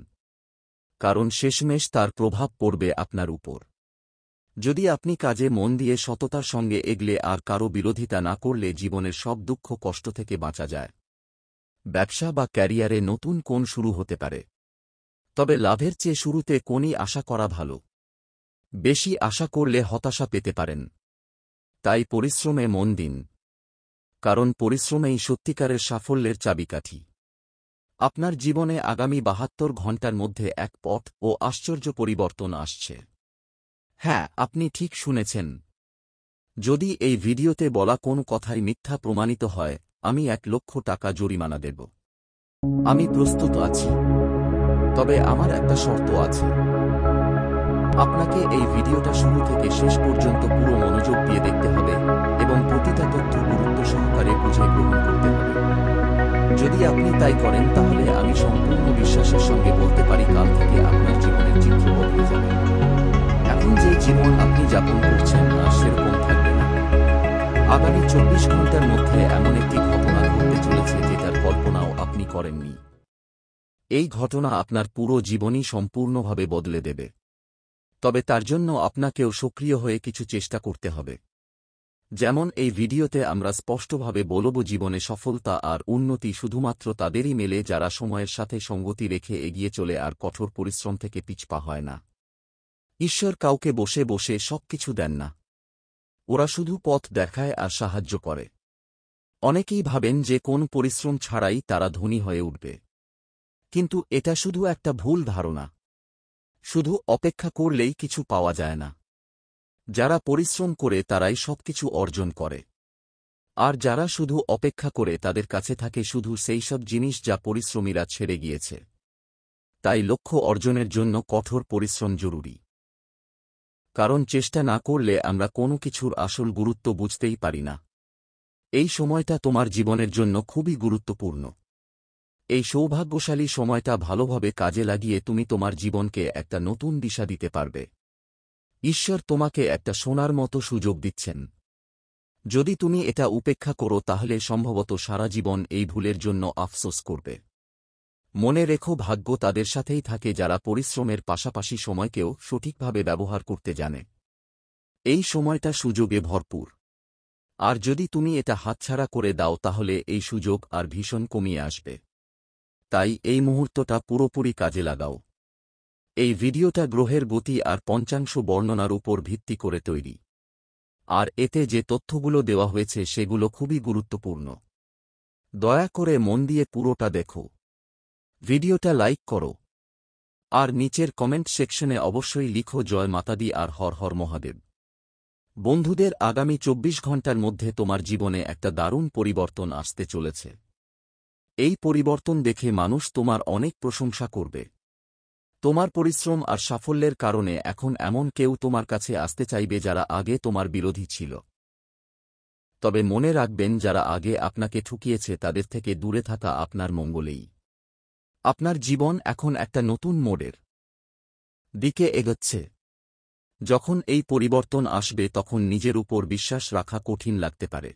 A: কারণ শেষমেশ তার প্রভাব পড়বে আপনার উপর। যদি আপনি কাজে মন দিয়ে সততার সঙ্গে এগলে আর কারো বিরোধিতা না করলে জীবনের সব দুঃখ কষ্ট থেকে বাঁচা যায়। ব্যবসা বা ক্যারিয়ারে নতুন কোণ শুরু হতে পারে, তবে লাভের চেয়ে শুরুতে কোণই আশা করা ভালো। বেশি আশা করলে হতাশা পেতে পারেন, তাই পরিশ্রমে মন দিন, কারণ পরিশ্রমেই সত্যিকারের সাফল্যের চাবিকাঠি। আপনার জীবনে আগামী 72 ঘণ্টার মধ্যে এক পথ ও আশ্চর্য পরিবর্তন আসছে। হ্যাঁ, আপনি ঠিক শুনেছেন। যদি এই ভিডিওতে বলা কোনো কথাই মিথ্যা প্রমাণিত হয় আমি 1 লক্ষ টাকা জরিমানা দেব। আমি প্রস্তুত আছি, তবে আমার একটা শর্ত আছে। আপনাকে এই ভিডিওটা শুরু থেকে শেষ পর্যন্ত পুরো মনোযোগ দিয়ে দেখতে হবে এবং প্রতিটা তথ্য গুরুত্ব সহকারে বুঝে গ্রহণ করতে হবে। যদি আপনি তাই করেন তাহলে আমি সম্পূর্ণ বিশ্বাসের সঙ্গে বলতে পারি কাল থেকে আপনার জীবনের চিত্র বদলে যাবে। এখন যে জীবন আপনি যাপন করছেন আর সেরকম থাকবে না। আগামী 24 ঘণ্টার মধ্যে এমন একটি ঘটনা ঘটতে চলেছে যেটার কল্পনাও আপনি করেননি। এই ঘটনা আপনার পুরো জীবনই সম্পূর্ণভাবে বদলে দেবে। তবে তার জন্য আপনাকেও সক্রিয় হয়ে কিছু চেষ্টা করতে হবে। যেমন এই ভিডিওতে আমরা স্পষ্টভাবে বলব, জীবনে সফলতা আর উন্নতি শুধুমাত্র তাদেরই মেলে যারা সময়ের সাথে সঙ্গতি রেখে এগিয়ে চলে আর কঠোর পরিশ্রম থেকে পিছপা হয় না। ঈশ্বর কাউকে বসে বসে সবকিছু দেন না। ওরা শুধু পথ দেখায় আর সাহায্য করে। অনেকেই ভাবেন যে কোন পরিশ্রম ছাড়াই তারা ধনী হয়ে উঠবে, কিন্তু এটা শুধু একটা ভুল ধারণা। শুধু অপেক্ষা করলেই কিছু পাওয়া যায় না। যারা পরিশ্রম করে তারাই সবকিছু অর্জন করে, আর যারা শুধু অপেক্ষা করে তাদের কাছে থাকে শুধু সেই সব জিনিস যা পরিশ্রমীরা ছেড়ে গিয়েছে। তাই লক্ষ্য অর্জনের জন্য কঠোর পরিশ্রম জরুরি। কারণ চেষ্টা না করলে আমরা কোনো কিছুর আসল গুরুত্ব বুঝতেই পারি না। এই সময়টা তোমার জীবনের জন্য খুবই গুরুত্বপূর্ণ। এই সৌভাগ্যশালী সময়টা ভালোভাবে কাজে লাগিয়ে তুমি তোমার জীবনকে একটা নতুন দিশা দিতে পারবে। ঈশ্বর তোমাকে একটা সোনার মতো সুযোগ দিচ্ছেন। যদি তুমি এটা উপেক্ষা করো তাহলে সম্ভবত সারা জীবন এই ভুলের জন্য আফসোস করবে। মনে রেখো, ভাগ্য তাদের সাথেই থাকে যারা পরিশ্রমের পাশাপাশি সময়কেও সঠিকভাবে ব্যবহার করতে জানে। এই সময়টা সুযোগে ভরপুর। আর যদি তুমি এটা হাতছাড়া করে দাও তাহলে এই সুযোগ আর ভীষণ কমিয়ে আসবে। তাই এই মুহূর্তটা পুরোপুরি কাজে লাগাও। এই ভিডিওটা গ্রহের গতি আর পঞ্চাংশ বর্ণনার উপর ভিত্তি করে তৈরি, আর এতে যে তথ্যগুলো দেওয়া হয়েছে সেগুলো খুবই গুরুত্বপূর্ণ। দয়া করে মন দিয়ে পুরোটা দেখো। ভিডিওটা লাইক করো, আর নিচের কমেন্ট সেকশনে অবশ্যই লিখো জয় মাতাদি আর হর হর মহাদেব। বন্ধুদের, আগামী 24 ঘন্টার মধ্যে তোমার জীবনে একটা দারুণ পরিবর্তন আসতে চলেছে। এই পরিবর্তন দেখে মানুষ তোমার অনেক প্রশংসা করবে। তোমার পরিশ্রম আর সাফল্যের কারণে এখন এমন কেউ তোমার কাছে আসতে চাইবে যারা আগে তোমার বিরোধী ছিল। তবে মনে রাখবেন, যারা আগে আপনাকে ঠুকিয়েছে তাদের থেকে দূরে থাকা আপনার মঙ্গলেই। আপনার জীবন এখন একটা নতুন মোড়ের দিকে এগোচ্ছে। যখন এই পরিবর্তন আসবে তখন নিজের উপর বিশ্বাস রাখা কঠিন লাগতে পারে।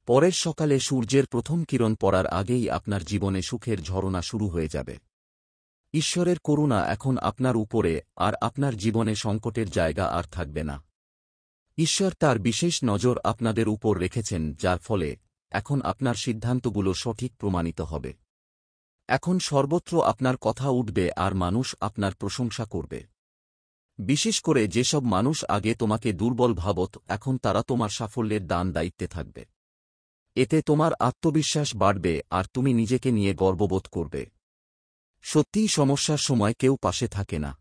A: পরের সকালে সূর্যের প্রথম কিরণ পড়ার আগেই আপনার জীবনে সুখের ঝরনা শুরু হয়ে যাবে। ঈশ্বরের করুণা এখন আপনার উপরে, আর আপনার জীবনে সংকটের জায়গা আর থাকবে না। ঈশ্বর তার বিশেষ নজর আপনাদের উপর রেখেছেন, যার ফলে এখন আপনার সিদ্ধান্তগুলো সঠিক প্রমাণিত হবে। এখন সর্বত্র আপনার কথা উঠবে আর মানুষ আপনার প্রশংসা করবে। বিশেষ করে যেসব মানুষ আগে তোমাকে দুর্বল ভাবত, এখন তারা তোমার সাফল্যের দান দায়িত্বে থাকবে। এতে তোমার আত্মবিশ্বাস বাড়বে আর তুমি নিজেকে নিয়ে গর্ববোধ করবে। সত্যিই সমস্যার সময় কেউ পাশে থাকে না,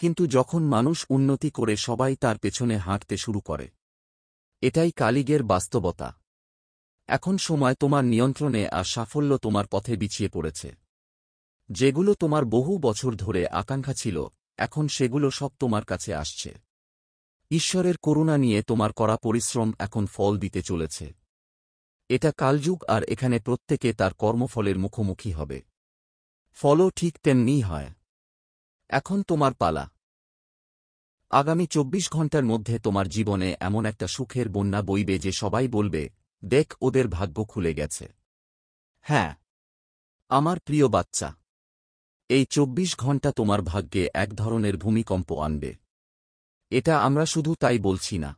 A: কিন্তু যখন মানুষ উন্নতি করে সবাই তার পেছনে হাঁটতে শুরু করে। এটাই কালিগের বাস্তবতা। এখন সময় তোমার নিয়ন্ত্রণে, আর সাফল্য তোমার পথে বিছিয়ে পড়েছে। যেগুলো তোমার বহু বছর ধরে আকাঙ্ক্ষা ছিল, এখন সেগুলো সব তোমার কাছে আসছে। ঈশ্বরের করুণা নিয়ে তোমার করা পরিশ্রম এখন ফল দিতে চলেছে। এটা কালযুগ, আর এখানে প্রত্যেকে তার কর্মফলের মুখোমুখি হবে। ফলও ঠিক তেমনিই হয়। এখন তোমার পালা। আগামী 24 ঘন্টার মধ্যে তোমার জীবনে এমন একটা সুখের বন্যা বইবে যে সবাই বলবে, দেখ, ওদের ভাগ্য খুলে গেছে। হ্যাঁ, আমার প্রিয় বাচ্চা, এই 24 ঘন্টা তোমার ভাগ্যে এক ধরনের ভূমিকম্প আনবে। এটা আমরা শুধু তাই বলছি না।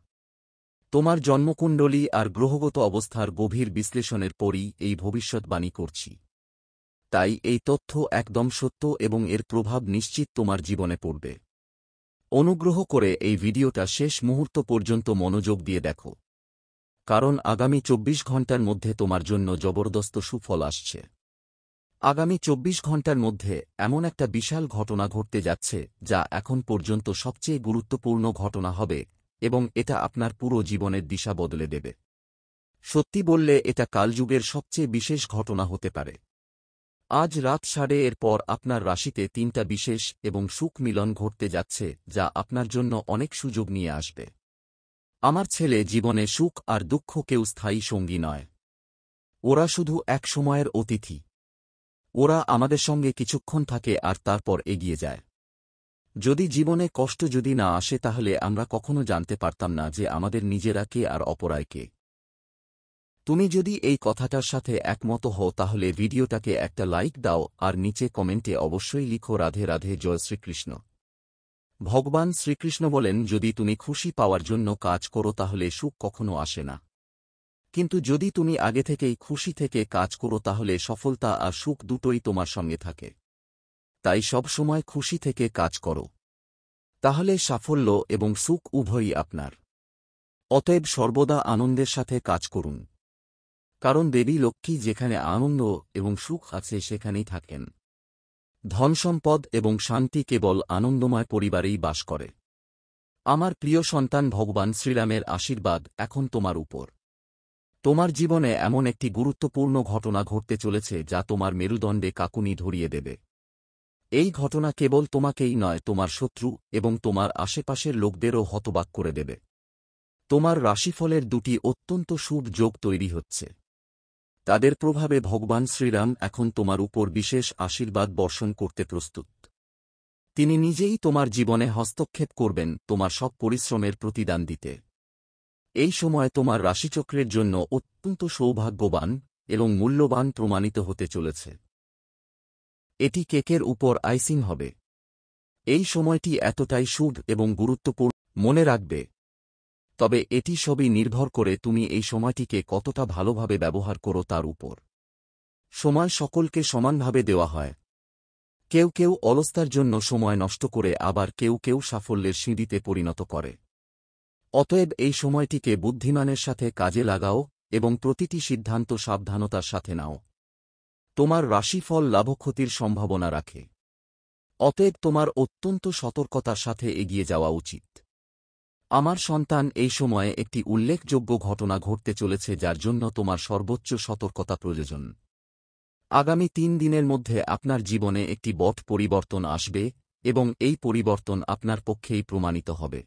A: তোমার জন্মকুণ্ডলী আর গ্রহগত অবস্থার গভীর বিশ্লেষণের পরই এই ভবিষ্যৎবাণী করছি। তাই এই তথ্য একদম সত্য এবং এর প্রভাব নিশ্চিত তোমার জীবনে পড়বে। অনুগ্রহ করে এই ভিডিওটা শেষ মুহূর্ত পর্যন্ত মনোযোগ দিয়ে দেখো, কারণ আগামী 24 ঘন্টার মধ্যে তোমার জন্য জবরদস্ত সুফল আসছে। আগামী 24 ঘন্টার মধ্যে এমন একটা বিশাল ঘটনা ঘটতে যাচ্ছে যা এখন পর্যন্ত সবচেয়ে গুরুত্বপূর্ণ ঘটনা হবে, এবং এটা আপনার পুরো জীবনের দিশা বদলে দেবে। সত্যি বললে এটা কালযুগের সবচেয়ে বিশেষ ঘটনা হতে পারে। আজ রাত 1:30 পর আপনার রাশিতে 3টা বিশেষ এবং সুখ মিলন ঘটতে যাচ্ছে, যা আপনার জন্য অনেক সুযোগ নিয়ে আসবে। আমার ছেলে, জীবনে সুখ আর দুঃখ কেউ স্থায়ী সঙ্গী নয়। ওরা শুধু এক সময়ের অতিথি। ওরা আমাদের সঙ্গে কিছুক্ষণ থাকে আর তারপর এগিয়ে যায়। যদি জীবনে কষ্ট যদি না আসে তাহলে আমরা কখনো জানতে পারতাম না যে আমাদের নিজেরা কে আর অপরায় কে। তুমি যদি এই কথাটার সাথে একমত হও তাহলে ভিডিওটাকে একটা লাইক দাও আর নিচে কমেন্টে অবশ্যই লিখো রাধে রাধে, জয় শ্রীকৃষ্ণ। ভগবান শ্রীকৃষ্ণ বলেন, যদি তুমি খুশি পাওয়ার জন্য কাজ করো তাহলে সুখ কখনো আসে না। কিন্তু যদি তুমি আগে থেকেই খুশি থেকে কাজ করো তাহলে সফলতা আর সুখ দুটোই তোমার সঙ্গে থাকে। তাই সব সময় খুশি থেকে কাজ করো। তাহলে সাফল্য এবং সুখ উভয়ই আপনার। অতএব সর্বদা আনন্দের সাথে কাজ করুন। কারণ দেবী লক্ষ্মী যেখানে আনন্দ এবং সুখ আছে সেখানেই থাকেন। ধনসম্পদ এবং শান্তি কেবল আনন্দময় পরিবারেই বাস করে। আমার প্রিয় সন্তান, ভগবান শ্রীরামের আশীর্বাদ এখন তোমার উপর। তোমার জীবনে এমন একটি গুরুত্বপূর্ণ ঘটনা ঘটতে চলেছে যা তোমার মেরুদণ্ডে কাঁপুনি ধরিয়ে দেবে। এই ঘটনা কেবল তোমাকেই নয়, তোমার শত্রু এবং তোমার আশেপাশের লোকদেরও হতবাক করে দেবে। তোমার রাশিফলের দুটি অত্যন্ত শুভ যোগ তৈরি হচ্ছে। তাদের প্রভাবে ভগবান শ্রীরাম এখন তোমার উপর বিশেষ আশীর্বাদ বর্ষণ করতে প্রস্তুত। তিনি নিজেই তোমার জীবনে হস্তক্ষেপ করবেন তোমার সব পরিশ্রমের প্রতিদান দিতে। এই সময় তোমার রাশিচক্রের জন্য অত্যন্ত সৌভাগ্যবান এবং মূল্যবান প্রমাণিত হতে চলেছে। এটি কেকের উপর আইসিং হবে। এই সময়টি এতটাই শুভ এবং গুরুত্বপূর্ণ, মনে রাখবে। তবে এটি সবই নির্ভর করে তুমি এই সময়টিকে কতটা ভালোভাবে ব্যবহার করো তার উপর। সময় সকলকে সমানভাবে দেওয়া হয়। কেউ কেউ অলসতার জন্য সময় নষ্ট করে, আবার কেউ কেউ সাফল্যের সিঁড়িতে পরিণত করে। অতএব এই সময়টিকে বুদ্ধিমানের সাথে কাজে লাগাও এবং প্রতিটি সিদ্ধান্ত সাবধানতার সাথে নাও। তোমার রাশিফল লাভক্ষতির সম্ভাবনা রাখে। অতএব তোমার অত্যন্ত সতর্কতার সাথে এগিয়ে যাওয়া উচিত। আমার সন্তান, এই সময়ে একটি উল্লেখযোগ্য ঘটনা ঘটতে চলেছে যার জন্য তোমার সর্বোচ্চ সতর্কতা প্রয়োজন। আগামী 3 দিনের মধ্যে আপনার জীবনে একটি বড় পরিবর্তন আসবে এবং এই পরিবর্তন আপনার পক্ষেই প্রমাণিত হবে।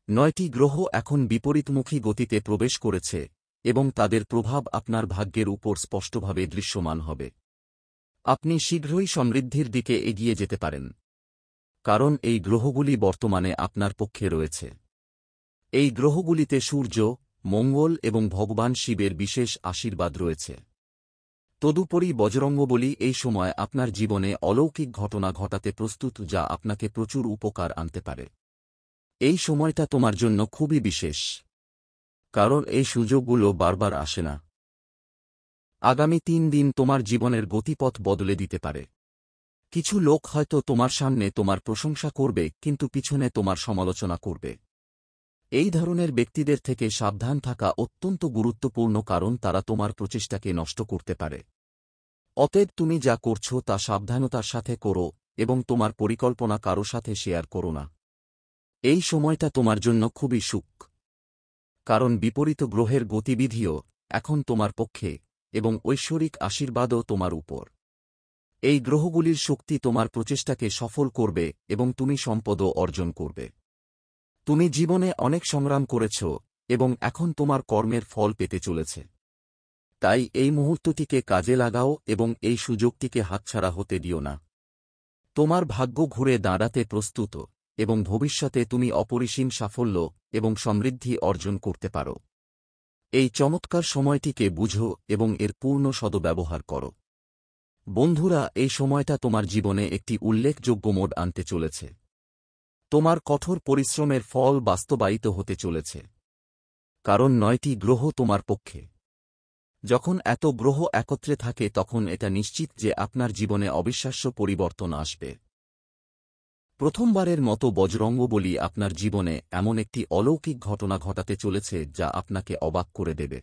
A: 9টি গ্রহ এখন বিপরীতমুখী গতিতে প্রবেশ করেছে এবং তাদের প্রভাব আপনার ভাগ্যের উপর স্পষ্টভাবে দৃশ্যমান হবে। আপনি শীঘ্রই সমৃদ্ধির দিকে এগিয়ে যেতে পারেন, কারণ এই গ্রহগুলি বর্তমানে আপনার পক্ষে রয়েছে। এই গ্রহগুলিতে সূর্য, মঙ্গল এবং ভগবান শিবের বিশেষ আশীর্বাদ রয়েছে। তদুপরি বজরঙ্গবলী এই সময় আপনার জীবনে অলৌকিক ঘটনা ঘটাতে প্রস্তুত, যা আপনাকে প্রচুর উপকার আনতে পারে। এই সময়টা তোমার জন্য খুবই বিশেষ, কারণ এই সুযোগগুলো বারবার আসে না। আগামী 3 দিন তোমার জীবনের গতিপথ বদলে দিতে পারে। কিছু লোক হয়তো তোমার সামনে তোমার প্রশংসা করবে, কিন্তু পিছনে তোমার সমালোচনা করবে। এই ধরনের ব্যক্তিদের থেকে সাবধান থাকা অত্যন্ত গুরুত্বপূর্ণ, কারণ তারা তোমার প্রচেষ্টাকে নষ্ট করতে পারে। অতএব তুমি যা করছো তা সাবধানতার সাথে করো এবং তোমার পরিকল্পনা কারো সাথে শেয়ার করো না। এই সময়টা তোমার জন্য খুবই সুখ, কারণ বিপরীত গ্রহের গতিবিধিও এখন তোমার পক্ষে এবং ঐশ্বরিক আশীর্বাদও তোমার উপর। এই গ্রহগুলির শক্তি তোমার প্রচেষ্টাকে সফল করবে এবং তুমি সম্পদও অর্জন করবে। তুমি জীবনে অনেক সংগ্রাম করেছ এবং এখন তোমার কর্মের ফল পেতে চলেছে। তাই এই মুহূর্তটিকে কাজে লাগাও এবং এই সুযোগটিকে হাতছাড়া হতে দিও না। তোমার ভাগ্য ঘুরে দাঁড়াতে প্রস্তুত এবং ভবিষ্যতে তুমি অপরিসীম সাফল্য এবং সমৃদ্ধি অর্জন করতে পারো। এই চমৎকার সময়টিকে বুঝো এবং এর পূর্ণ সদ্ব্যবহার করো। বন্ধুরা, এই সময়টা তোমার জীবনে একটি উল্লেখযোগ্য মোড় আনতে চলেছে। তোমার কঠোর পরিশ্রমের ফল বাস্তবায়িত হতে চলেছে, কারণ 9টি গ্রহ তোমার পক্ষে। যখন এত গ্রহ একত্রে থাকে তখন এটা নিশ্চিত যে আপনার জীবনে অবিশ্বাস্য পরিবর্তন আসবে। প্রথমবারের মতো বজরঙ্গবলী আপনার জীবনে এমন একটি অলৌকিক ঘটনা ঘটাতে চলেছে যা আপনাকে অবাক করে দেবে।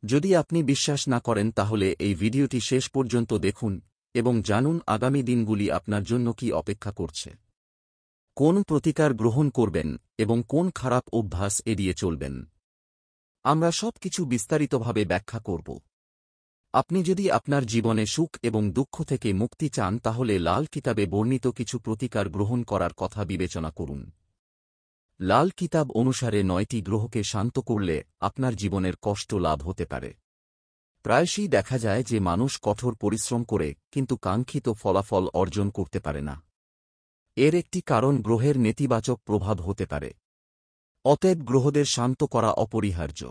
A: যদি আপনি বিশ্বাস না করেন তাহলে এই ভিডিওটি শেষ পর্যন্ত দেখুন এবং জানুন আগামী দিনগুলি আপনার জন্য কি অপেক্ষা করছে। কোন প্রতিকার গ্রহণ করবেন এবং কোন খারাপ অভ্যাস এড়িয়ে চলবেন, আমরা সবকিছু বিস্তারিতভাবে ব্যাখ্যা করব। আপনি যদি আপনার জীবনে সুখ এবং দুঃখ থেকে মুক্তি চান তাহলে লাল কিতাবে বর্ণিত কিছু প্রতিকার গ্রহণ করার কথা বিবেচনা করুন। লাল কিতাব অনুসারে 9টি গ্রহকে শান্ত করলে আপনার জীবনের কষ্ট লাভ হতে পারে। প্রায়শই দেখা যায় যে মানুষ কঠোর পরিশ্রম করে কিন্তু কাঙ্ক্ষিত ফলাফল অর্জন করতে পারে না। এর একটি কারণ গ্রহের নেতিবাচক প্রভাব হতে পারে। অতএব গ্রহদের শান্ত করা অপরিহার্য।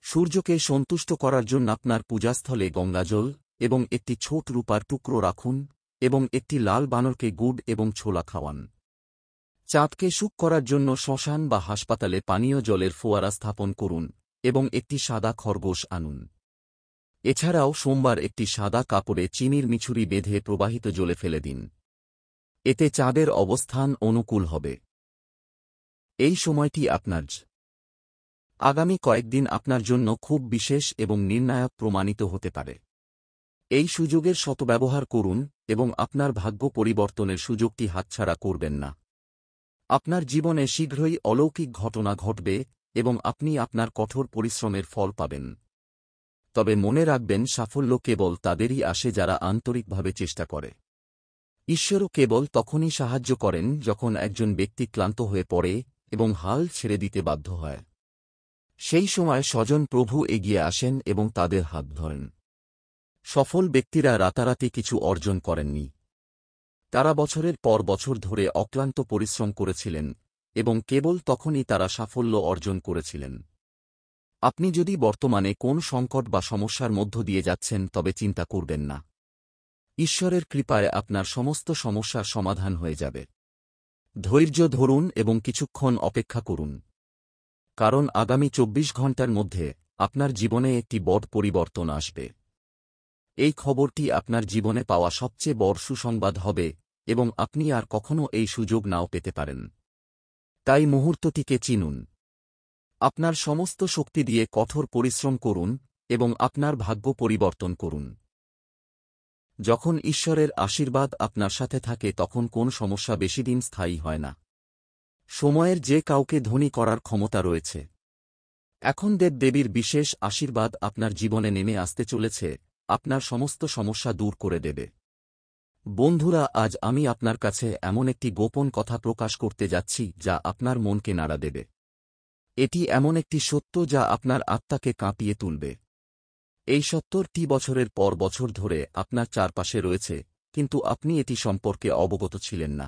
A: সূর্যকে সন্তুষ্ট করার জন্য আপনার পূজাস্থলে গঙ্গাজল এবং একটি ছোট রূপার টুকরো রাখুন এবং একটি লাল বানরকে গুড় এবং ছোলা খাওয়ান। চাঁদকে সুখ করার জন্য শ্মশান বা হাসপাতালে পানীয় জলের ফোয়ারা স্থাপন করুন এবং একটি সাদা খরগোশ আনুন। এছাড়াও সোমবার একটি সাদা কাপড়ে চিনির মিছুরি বেঁধে প্রবাহিত জলে ফেলে দিন। এতে চাঁদের অবস্থান অনুকূল হবে। এই সময়টি আপনার আগামী কয়েকদিন আপনার জন্য খুব বিশেষ এবং নির্ণায়ক প্রমাণিত হতে পারে। এই সুযোগের সদ্ব্যবহার করুন এবং আপনার ভাগ্য পরিবর্তনের সুযোগটি হাতছাড়া করবেন না। আপনার জীবনে শীঘ্রই অলৌকিক ঘটনা ঘটবে এবং আপনি আপনার কঠোর পরিশ্রমের ফল পাবেন। তবে মনে রাখবেন, সাফল্য কেবল তাদেরই আসে যারা আন্তরিকভাবে চেষ্টা করে। ঈশ্বরও কেবল তখনই সাহায্য করেন যখন একজন ব্যক্তি ক্লান্ত হয়ে পড়ে এবং হাল ছেড়ে দিতে বাধ্য হয়। সেই সময় স্বজন প্রভু এগিয়ে আসেন এবং তাদের হাত ধরেন। সফল ব্যক্তিরা রাতারাতি কিছু অর্জন করেননি। তারা বছরের পর বছর ধরে অক্লান্ত পরিশ্রম করেছিলেন এবং কেবল তখনই তারা সাফল্য অর্জন করেছিলেন। আপনি যদি বর্তমানে কোন সংকট বা সমস্যার মধ্য দিয়ে যাচ্ছেন, তবে চিন্তা করবেন না। ঈশ্বরের কৃপায় আপনার সমস্ত সমস্যার সমাধান হয়ে যাবে। ধৈর্য ধরুন এবং কিছুক্ষণ অপেক্ষা করুন, কারণ আগামী 24 ঘণ্টার মধ্যে আপনার জীবনে একটি বড় পরিবর্তন আসবে। এই খবরটি আপনার জীবনে পাওয়া সবচেয়ে বড় সুসংবাদ হবে এবং আপনি আর কখনো এই সুযোগ নাও পেতে পারেন। তাই মুহূর্তটিকে চিনুন। আপনার সমস্ত শক্তি দিয়ে কঠোর পরিশ্রম করুন এবং আপনার ভাগ্য পরিবর্তন করুন। যখন ঈশ্বরের আশীর্বাদ আপনার সাথে থাকে, তখন কোন সমস্যা বেশিদিন স্থায়ী হয় না। সময়ের যে কাউকে ধনী করার ক্ষমতা রয়েছে। এখন দেবদেবীর বিশেষ আশীর্বাদ আপনার জীবনে নেমে আসতে চলেছে, আপনার সমস্ত সমস্যা দূর করে দেবে। বন্ধুরা, আজ আমি আপনার কাছে এমন একটি গোপন কথা প্রকাশ করতে যাচ্ছি যা আপনার মনকে নাড়া দেবে। এটি এমন একটি সত্য যা আপনার আত্মাকে কাঁপিয়ে তুলবে। এই 70টি বছরের পর বছর ধরে আপনার চারপাশে রয়েছে, কিন্তু আপনি এটি সম্পর্কে অবগত ছিলেন না।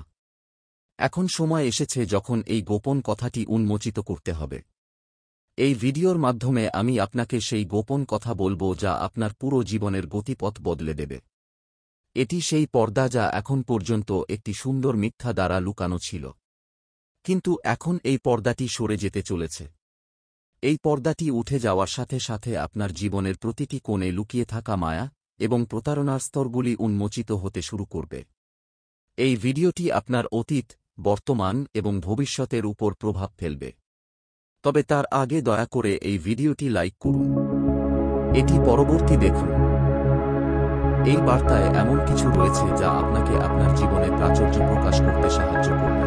A: এখন সময় এসেছে যখন এই গোপন কথাটি উন্মোচিত করতে হবে। এই ভিডিওর মাধ্যমে আমি আপনাকে সেই গোপন কথা বলবো যা আপনার পুরো জীবনের গতিপথ বদলে দেবে। এটি সেই পর্দা যা এখন পর্যন্ত একটি সুন্দর মিথ্যা দ্বারা লুকানো ছিল, কিন্তু এখন এই পর্দাটি সরে যেতে চলেছে। এই পর্দাটি উঠে যাওয়ার সাথে সাথে আপনার জীবনের প্রতিটি কোণে লুকিয়ে থাকা মায়া এবং প্রতারণার স্তরগুলি উন্মোচিত হতে শুরু করবে। এই ভিডিওটি আপনার অতীত, বর্তমান এবং ভবিষ্যতের উপর প্রভাব ফেলবে। তবে তার আগে দয়া করে এই ভিডিওটি লাইক করুন। এটি পরবর্তী দেখুন। এই বার্তায় এমন কিছু রয়েছে যা আপনাকে আপনার জীবনে প্রাচুর্য প্রকাশ করতে সাহায্য করবে।